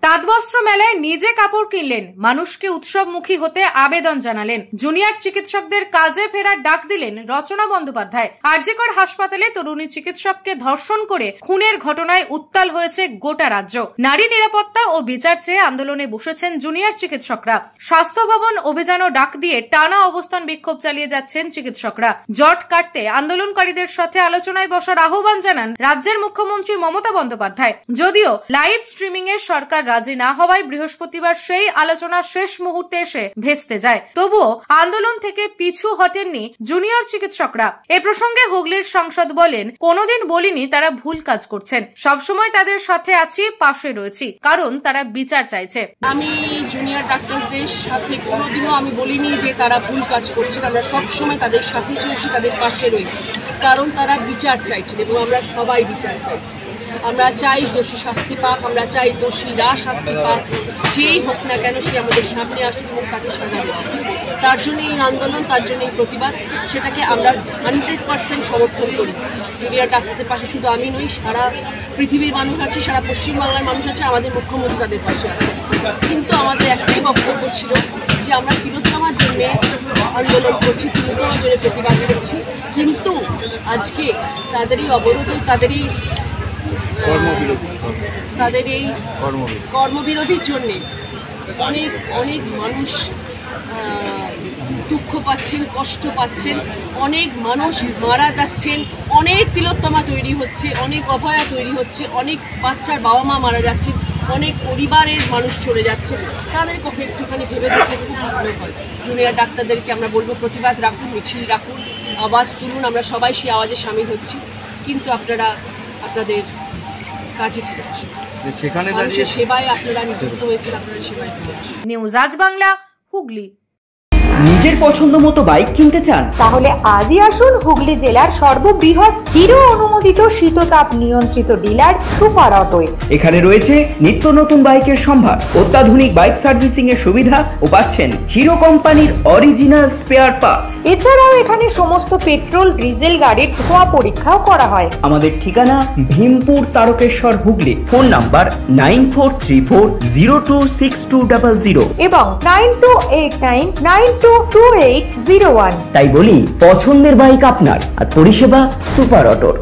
তাঁতবস্ত্র মেলায় নিজে কাপড় কিনলেন, মানুষকে উৎসবমুখী হতে আবেদন জানালেন, জুনিয়র চিকিৎসকদের কাজে ফেরার ডাক দিলেন রচনা বন্দ্যোপাধ্যায়। আরজিকর হাসপাতালে তরুণী চিকিৎসককে ধর্ষণ করে খুনের ঘটনায় উত্তাল হয়েছে গোটা রাজ্য। নারী নিরাপত্তা ও বিচার চেয়ে আন্দোলনে বসেছেন জুনিয়র চিকিৎসকরা। স্বাস্থ্য ভবন অভিযানও ডাক দিয়ে টানা অবস্থান বিক্ষোভ চালিয়ে যাচ্ছেন চিকিৎসকরা। জট কাটতে আন্দোলনকারীদের সাথে আলোচনায় বসার আহ্বান জানান রাজ্যের মুখ্যমন্ত্রী মমতা বন্দ্যোপাধ্যায়। যদিও লাইভ স্ট্রিমিং এ সরকার রাজি না হওয়ায় বৃহস্পতিবার সেই আলোচনা শেষ মুহূর্তে এসে ভেস্তে যায়, তবুও আন্দোলন থেকে পিছু হটেননি জুনিয়র চিকিৎসকরা। এ প্রসঙ্গে হুগলির সাংসদ বলেন, কোনোদিন বলিনি তারা ভুল কাজ করছেন, সবসময় তাদের সাথে আছি, পাশে রয়েছি, কারণ তারা বিচার চাইছে। আমি জুনিয়র ডাক্তারদের সাথে কোনোদিনও আমি বলিনি যে তারা ভুল কাজ করছেন। আমরা সবসময় তাদের সাথে চলছি, তাদের পাশে রয়েছি, কারণ তারা বিচার চাইছেন এবং আমরা সবাই বিচার চাইছি। আমরা চাই দোষী শাস্তি পাক, আমরা চাই দোষীরা শাস্তি পাক, যেই হোক না কেন সে আমাদের সামনে আসুক এবং তাকে সাজা দেওয়া। তার জন্য এই আন্দোলন, তার জন্য এই প্রতিবাদ, সেটাকে আমরা 100% সমর্থন করি। জুনিয়র ডাক্তারদের পাশে শুধু আমি নই, সারা পৃথিবীর মানুষ আছে, সারা পশ্চিমবাংলার মানুষ আছে, আমাদের মুখ্যমন্ত্রী তাদের পাশে আছে। কিন্তু আমাদের একটাই বক্তব্য ছিল যে আমরা তিলোত্তমার জন্য আন্দোলন করছি, তিলোত্তমার জন্য প্রতিবাদ করছি, কিন্তু আজকে তাদের এই অবরোধ, তাদের এই কর্মবিরতির জন্যে অনেক অনেক মানুষ দুঃখ পাচ্ছেন, কষ্ট পাচ্ছেন, অনেক মানুষ মারা যাচ্ছেন, অনেক তিলোত্তমা তৈরি হচ্ছে, অনেক অভয়া তৈরি হচ্ছে, অনেক বাচ্চার বাবা মা মারা যাচ্ছেন, অনেক পরিবারের মানুষ চলে যাচ্ছেন। তাদের কথা একটুখানি ভেবে দেখলে ভালো হয়। জুনিয়র ডাক্তারদেরকে আমরা বলবো, প্রতিবাদ রাখুন, মিছিল রাখুন, আওয়াজ তুলুন, আমরা সবাই সেই আওয়াজে সামিল হচ্ছি, কিন্তু আপনারা আপনাদের কাজে ফিরে আসুন। সেখানে দাঁড়িয়ে সেবায় আপনারা নিযুক্ত হয়েছেন, আপনারা সেবায় ফিরে আসুন। নিউজ আজ বাংলা, হুগলি। নিজের পছন্দ মতো বাইক কিনতে চান? তাহলে আজই আসুন হুগলি জেলার সর্ববৃহৎ হিরো অনুমোদিত শীততাপ নিয়ন্ত্রিত ডিলার সুপার অটোয়। এখানে রয়েছে নিত্য নতুন বাইকের সম্ভার, অত্যাধুনিক বাইক সার্ভিসিং এর সুবিধা ও পাচ্ছেন হিরো কোম্পানির অরিজিনাল স্পেয়ার পার্টস। এছাড়াও এখানে সমস্ত পেট্রোল ডিজেল গাড়ির ধোঁয়া পরীক্ষাও করা হয়। আমাদের ঠিকানা ভীমপুর তারকেশ্বর, হুগলি। ফোন নাম্বার 9434026200 এবং 9289922801। তাই বলি, পছন্দের বাইক আপনার আর পরিষেবা সুপার অটোর।